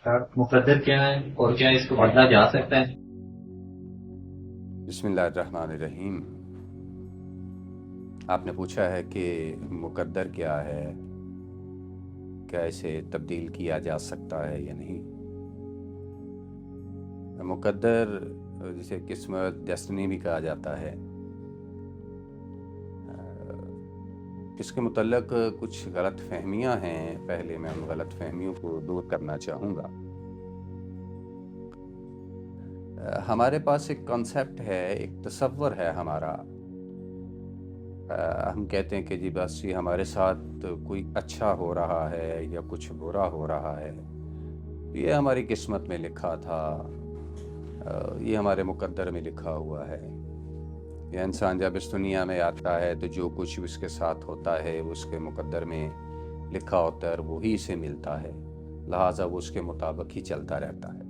مقدر کیا ہے اور کیا اس کو بدلا جا سکتا ہے؟ بسم اللہ الرحمن الرحیم۔ آپ نے پوچھا ہے کہ مقدر کیا ہے، کیا اسے تبدیل کیا جا سکتا ہے یا نہیں۔ مقدر جسے قسمت، ڈیسٹنی بھی کہا جاتا ہے، اس کے متعلق کچھ غلط فہمیاں ہیں۔ پہلے میں ان غلط فہمیوں کو دور کرنا چاہوں گا۔ ہمارے پاس ایک کانسیپٹ ہے، ایک تصور ہے ہمارا۔ ہم کہتے ہیں کہ جی بس یہ ہمارے ساتھ کوئی اچھا ہو رہا ہے یا کچھ برا ہو رہا ہے، یہ ہماری قسمت میں لکھا تھا، یہ ہمارے مقدر میں لکھا ہوا ہے۔ یہ انسان جب اس دنیا میں آتا ہے تو جو کچھ اس کے ساتھ ہوتا ہے وہ اس کے مقدر میں لکھا ہوتا ہے اور وہی سے ملتا ہے، لہٰذا وہ اس کے مطابق ہی چلتا رہتا ہے۔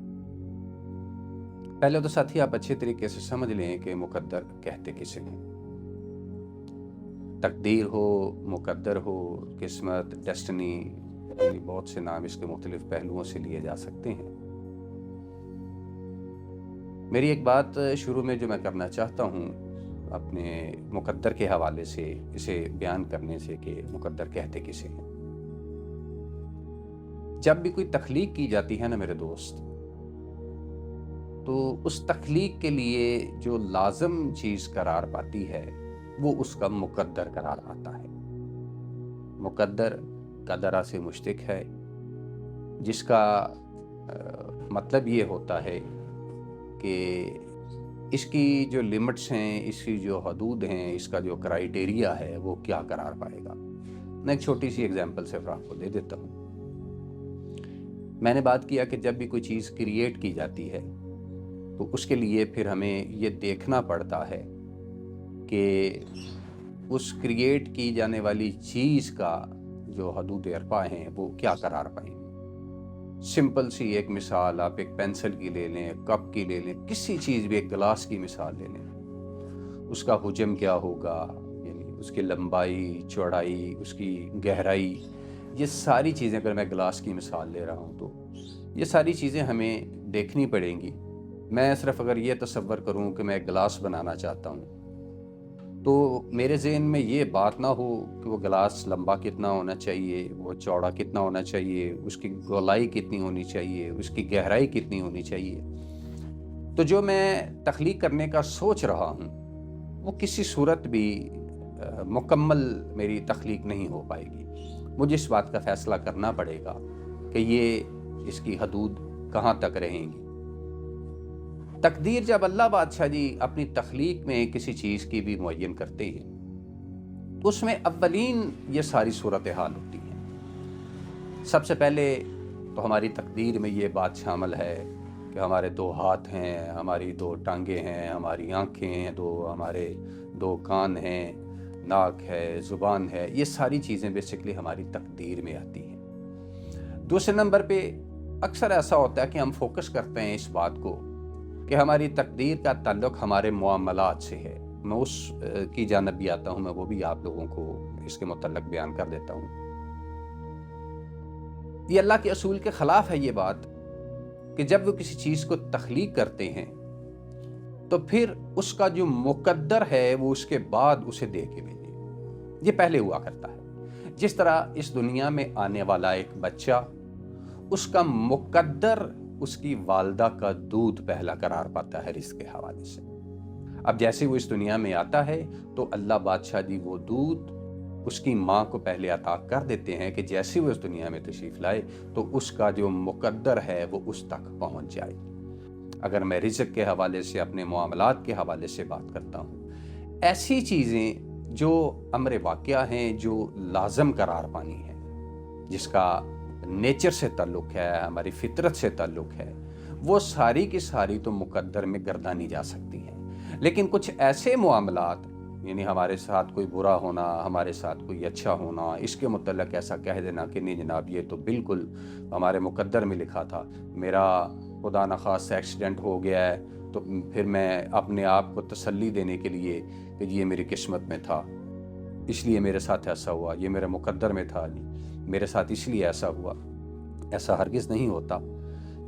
پہلے تو ساتھی آپ اچھے طریقے سے سمجھ لیں کہ مقدر کہتے کسے ہیں۔ تقدیر ہو، مقدر ہو، قسمت، ڈیسٹنی، یعنی بہت سے نام اس کے مختلف پہلوؤں سے لیے جا سکتے ہیں۔ میری ایک بات شروع میں جو میں کرنا چاہتا ہوں اپنے مقدر کے حوالے سے، اسے بیان کرنے سے کہ مقدر کہتے کسے ہیں۔ جب بھی کوئی تخلیق کی جاتی ہے نا میرے دوست، تو اس تخلیق کے لیے جو لازم چیز قرار پاتی ہے وہ اس کا مقدر قرار آتا ہے۔ مقدر قدرہ سے مشتق ہے، جس کا مطلب یہ ہوتا ہے کہ اس کی جو لمٹس ہیں، اس کی جو حدود ہیں، اس کا جو کرائیٹیریا ہے وہ کیا قرار پائے گا۔ میں ایک چھوٹی سی ایگزامپل صرف آپ کو دے دیتا ہوں۔ میں نے بات کیا کہ جب بھی کوئی چیز کریٹ کی جاتی ہے تو اس کے لیے پھر ہمیں یہ دیکھنا پڑتا ہے کہ اس کریٹ کی جانے والی چیز کا جو حدود ارفع ہیں وہ کیا قرار پائیں گے۔ سمپل سی ایک مثال آپ ایک پینسل کی لے لیں، کپ کی لے لیں، کسی چیز بھی، ایک گلاس کی مثال لے لیں، اس کا حجم کیا ہوگا، یعنی اس کی لمبائی، چوڑائی، اس کی گہرائی، یہ ساری چیزیں، اگر میں گلاس کی مثال لے رہا ہوں تو یہ ساری چیزیں ہمیں دیکھنی پڑیں گی۔ میں صرف اگر یہ تصور کروں کہ میں ایک گلاس بنانا چاہتا ہوں تو میرے ذہن میں یہ بات نہ ہو کہ وہ گلاس لمبا کتنا ہونا چاہیے، وہ چوڑا کتنا ہونا چاہیے، اس کی گولائی کتنی ہونی چاہیے، اس کی گہرائی کتنی ہونی چاہیے۔ تو جو میں تخلیق کرنے کا سوچ رہا ہوں وہ کسی صورت بھی مکمل میری تخلیق نہیں ہو پائے گی۔ مجھے اس بات کا فیصلہ کرنا پڑے گا کہ یہ اس کی حدود کہاں تک رہیں گی۔ تقدیر جب اللہ بادشاہ جی اپنی تخلیق میں کسی چیز کی بھی معین کرتے ہیں تو اس میں اولین یہ ساری صورتحال ہوتی ہیں۔ سب سے پہلے تو ہماری تقدیر میں یہ بات شامل ہے کہ ہمارے دو ہاتھ ہیں، ہماری دو ٹانگیں ہیں، ہماری آنکھیں ہیں دو، ہمارے دو کان ہیں، ناک ہے، زبان ہے، یہ ساری چیزیں بیسیکلی ہماری تقدیر میں آتی ہیں۔ دوسرے نمبر پہ اکثر ایسا ہوتا ہے کہ ہم فوکس کرتے ہیں اس بات کو کہ ہماری تقدیر کا تعلق ہمارے معاملات سے ہے۔ میں اس کی جانب بھی آتا ہوں، میں وہ بھی آپ لوگوں کو اس کے متعلق بیان کر دیتا ہوں۔ یہ اللہ کے اصول کے خلاف ہے یہ بات کہ جب وہ کسی چیز کو تخلیق کرتے ہیں تو پھر اس کا جو مقدر ہے وہ اس کے بعد اسے دے کے بھیجے۔ یہ پہلے ہوا کرتا ہے۔ جس طرح اس دنیا میں آنے والا ایک بچہ، اس کا مقدر اس کی والدہ کا دودھ پہلا قرار پاتا ہے رزق کے حوالے سے۔ اب جیسے وہ اس دنیا میں آتا ہے تو اللہ بادشاہ جی وہ دودھ اس کی ماں کو پہلے عطا کر دیتے ہیں کہ جیسے وہ اس دنیا میں تشریف لائے تو اس کا جو مقدر ہے وہ اس تک پہنچ جائے۔ اگر میں رزق کے حوالے سے، اپنے معاملات کے حوالے سے بات کرتا ہوں، ایسی چیزیں جو امر واقعہ ہیں، جو لازم قرار پانی ہے، جس کا نیچر سے تعلق ہے، ہماری فطرت سے تعلق ہے، وہ ساری کی ساری تو مقدر میں گردانی جا سکتی ہیں۔ لیکن کچھ ایسے معاملات، یعنی ہمارے ساتھ کوئی برا ہونا، ہمارے ساتھ کوئی اچھا ہونا، اس کے متعلق ایسا کہہ دینا کہ نہیں جناب یہ تو بالکل ہمارے مقدر میں لکھا تھا، میرا خدا نخواستہ ایکسیڈنٹ ہو گیا ہے تو پھر میں اپنے آپ کو تسلی دینے کے لیے کہ یہ میری قسمت میں تھا اس لیے میرے ساتھ ایسا ہوا، یہ میرے مقدر میں تھا، میرے ساتھ اس لیے ایسا ہوا، ایسا ہرگز نہیں ہوتا۔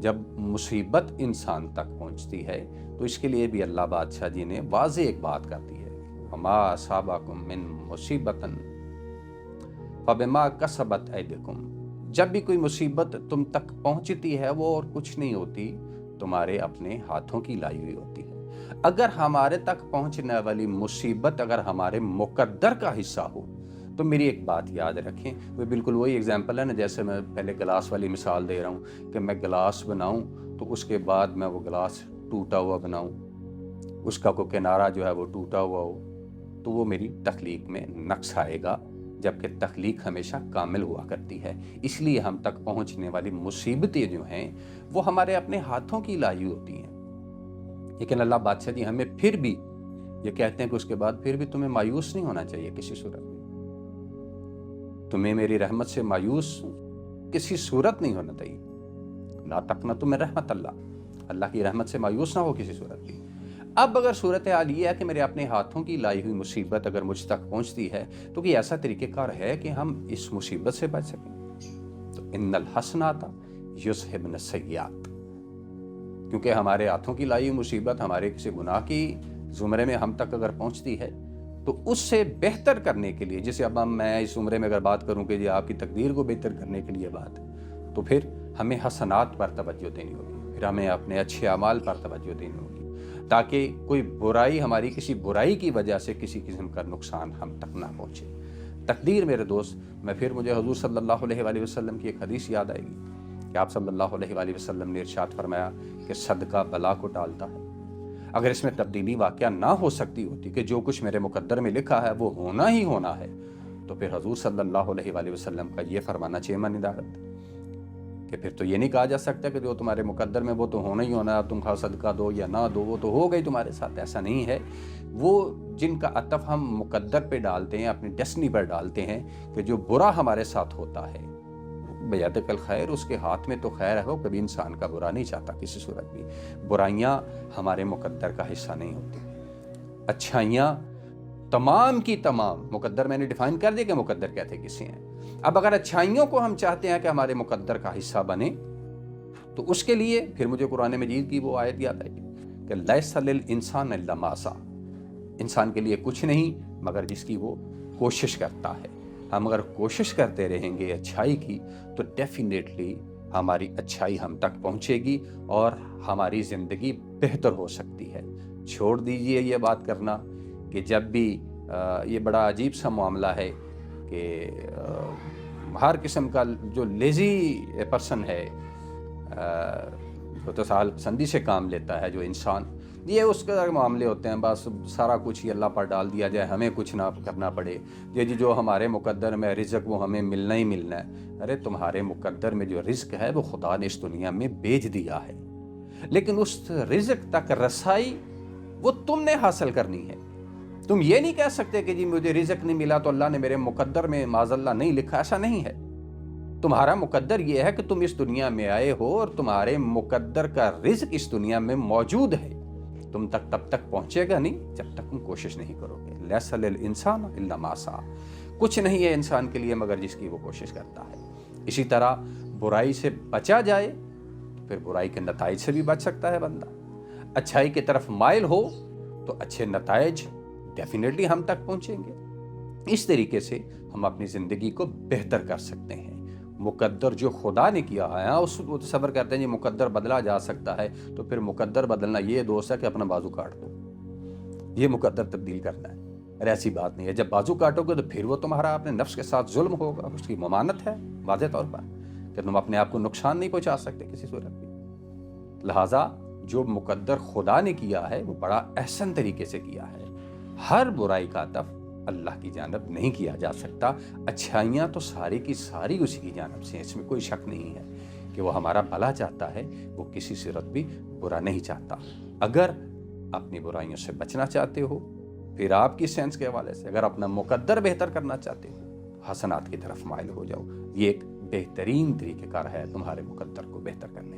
جب مصیبت انسان تک پہنچتی ہے تو اس کے لیے بھی اللہ بادشاہ جی نے واضح ایک بات کر دی ہے، وما اصابکم من مصیبت فبما کسبت ایدیکم، جب بھی کوئی مصیبت تم تک پہنچتی ہے وہ اور کچھ نہیں ہوتی، تمہارے اپنے ہاتھوں کی لائی ہوئی ہوتی ہے۔ اگر ہمارے تک پہنچنے والی مصیبت اگر ہمارے مقدر کا حصہ ہو تو میری ایک بات یاد رکھیں، وہ بالکل وہی ایگزامپل ہے نا، جیسے میں پہلے گلاس والی مثال دے رہا ہوں کہ میں گلاس بناؤں تو اس کے بعد میں وہ گلاس ٹوٹا ہوا بناؤں، اس کا کوئی کنارہ جو ہے وہ ٹوٹا ہوا ہو، تو وہ میری تخلیق میں نقص آئے گا، جبکہ تخلیق ہمیشہ کامل ہوا کرتی ہے۔ اس لیے ہم تک پہنچنے والی مصیبتیں جو ہیں وہ ہمارے اپنے ہاتھوں کی لائی ہوتی ہیں، لیکن اللہ بادشاہ جی ہمیں پھر بھی یہ کہتے ہیں کہ اس کے بعد پھر بھی تمہیں مایوس نہیں ہونا چاہیے کسی صورت میں، تمہیں میری رحمت سے مایوس کسی صورت نہیں ہونا چاہیے، لا تقنطوا من رحمت اللہ کی رحمت سے مایوس نہ ہو کسی صورت بھی۔ اب اگر صورتحال یہ ہے کہ میرے اپنے ہاتھوں کی لائی ہوئی مصیبت اگر مجھ تک پہنچتی ہے تو کوئی ایسا طریقہ کار ہے کہ ہم اس مصیبت سے بچ سکیں، تو ان الحسنات یذھبن السیئات، کیونکہ ہمارے ہاتھوں کی لائی ہوئی مصیبت ہمارے کسی گناہ کی زمرے میں ہم تک اگر پہنچتی ہے تو اس سے بہتر کرنے کے لیے، جیسے اب میں اس عمرے میں اگر بات کروں کہ یہ آپ کی تقدیر کو بہتر کرنے کے لیے بات ہے، تو پھر ہمیں حسنات پر توجہ دینی ہوگی، پھر ہمیں اپنے اچھے اعمال پر توجہ دینی ہوگی، تاکہ کوئی برائی ہماری کسی برائی کی وجہ سے کسی قسم کا نقصان ہم تک نہ پہنچے۔ تقدیر میرے دوست، مجھے حضور صلی اللہ علیہ وآلہ وسلم کی ایک حدیث یاد آئے گی کہ آپ صلی اللہ علیہ وآلہ وسلم نے ارشاد فرمایا کہ صدقہ بلا کو ٹالتا ہے۔ اگر اس میں تبدیلی واقعہ نہ ہو سکتی ہوتی کہ جو کچھ میرے مقدر میں لکھا ہے وہ ہونا ہی ہونا ہے، تو پھر حضور صلی اللہ علیہ وآلہ وسلم کا یہ فرمانا چیمہ ندارت کہ پھر تو یہ نہیں کہا جا سکتا کہ جو تمہارے مقدر میں وہ تو ہونا ہی ہونا ہے، تم خواہ صدقہ دو یا نہ دو وہ تو ہو گئی تمہارے ساتھ، ایسا نہیں ہے۔ وہ جن کا عطف ہم مقدر پہ ڈالتے ہیں، اپنی ڈیسٹنی پر ڈالتے ہیں کہ جو برا ہمارے ساتھ ہوتا ہے بیدک الخیر، اس کے ہاتھ میں تو خیر ہے، وہ کبھی انسان کا برا نہیں چاہتا کسی صورت بھی۔ برائیاں ہمارے مقدر کا حصہ نہیں ہوتی، اچھائیاں تمام کی تمام مقدر میں نے ڈیفائن کر دیا کہ مقدر کہتے کسی ہیں۔ اب اگر اچھائیوں کو ہم چاہتے ہیں کہ ہمارے مقدر کا حصہ بنے تو اس کے لیے پھر مجھے قرآن مجید کی وہ آیت یاد آئی کہ لیس للانسان الا ما سعی، انسان کے لیے کچھ نہیں مگر جس کی وہ کوشش کرتا ہے۔ ہم اگر کوشش کرتے رہیں گے اچھائی کی تو ڈیفینیٹلی ہماری اچھائی ہم تک پہنچے گی اور ہماری زندگی بہتر ہو سکتی ہے۔ چھوڑ دیجئے یہ بات کرنا کہ جب بھی یہ بڑا عجیب سا معاملہ ہے کہ ہر قسم کا جو لیزی پرسن ہے، جو تساہل پسندی سے کام لیتا ہے جو انسان، یہ اس کے معاملے ہوتے ہیں، بس سارا کچھ ہی اللہ پر ڈال دیا جائے، ہمیں کچھ نہ کرنا پڑے، یہ جو ہمارے مقدر میں رزق وہ ہمیں ملنا ہی ملنا ہے۔ ارے تمہارے مقدر میں جو رزق ہے وہ خدا نے اس دنیا میں بیچ دیا ہے، لیکن اس رزق تک رسائی وہ تم نے حاصل کرنی ہے۔ تم یہ نہیں کہہ سکتے کہ جی مجھے رزق نہیں ملا تو اللہ نے میرے مقدر میں معاذ اللہ نہیں لکھا، ایسا نہیں ہے۔ تمہارا مقدر یہ ہے کہ تم اس دنیا میں آئے ہو اور تمہارے مقدر کا رزق اس دنیا میں موجود ہے، تم تک تب تک پہنچے گا نہیں جب تک تم کوشش نہیں کرو گے۔ لیس للانسان الا ما سعی، کچھ نہیں ہے انسان کے لیے مگر جس کی وہ کوشش کرتا ہے۔ اسی طرح برائی سے بچا جائے تو پھر برائی کے نتائج سے بھی بچ سکتا ہے بندہ۔ اچھائی کی طرف مائل ہو تو اچھے نتائج ڈیفینیٹلی ہم تک پہنچیں گے۔ اس طریقے سے ہم اپنی زندگی کو بہتر کر سکتے ہیں۔ مقدر جو خدا نے کیا ہے، اس کو تصور کرتے ہیں جی مقدر بدلا جا سکتا ہے، تو پھر مقدر بدلنا یہ دوست ہے کہ اپنا بازو کاٹ دو، یہ مقدر تبدیل کرنا ہے۔ اور ایسی بات نہیں ہے، جب بازو کاٹو گے تو پھر وہ تمہارا اپنے نفس کے ساتھ ظلم ہوگا، اس کی ممانت ہے واضح طور پر کہ تم اپنے آپ کو نقصان نہیں پہنچا سکتے کسی صورت بھی۔ لہٰذا جو مقدر خدا نے کیا ہے وہ بڑا احسن طریقے سے کیا ہے۔ ہر برائی کا عطف اللہ کی جانب نہیں کیا جا سکتا، اچھائیاں تو ساری کی ساری اسی کی جانب سے ہیں، اس میں کوئی شک نہیں ہے کہ وہ ہمارا بھلا چاہتا ہے، وہ کسی صورت بھی برا نہیں چاہتا۔ اگر اپنی برائیوں سے بچنا چاہتے ہو، پھر آپ کی سینس کے حوالے سے اگر اپنا مقدر بہتر کرنا چاہتے ہو، حسنات کی طرف مائل ہو جاؤ۔ یہ ایک بہترین طریقہ کار ہے تمہارے مقدر کو بہتر کرنے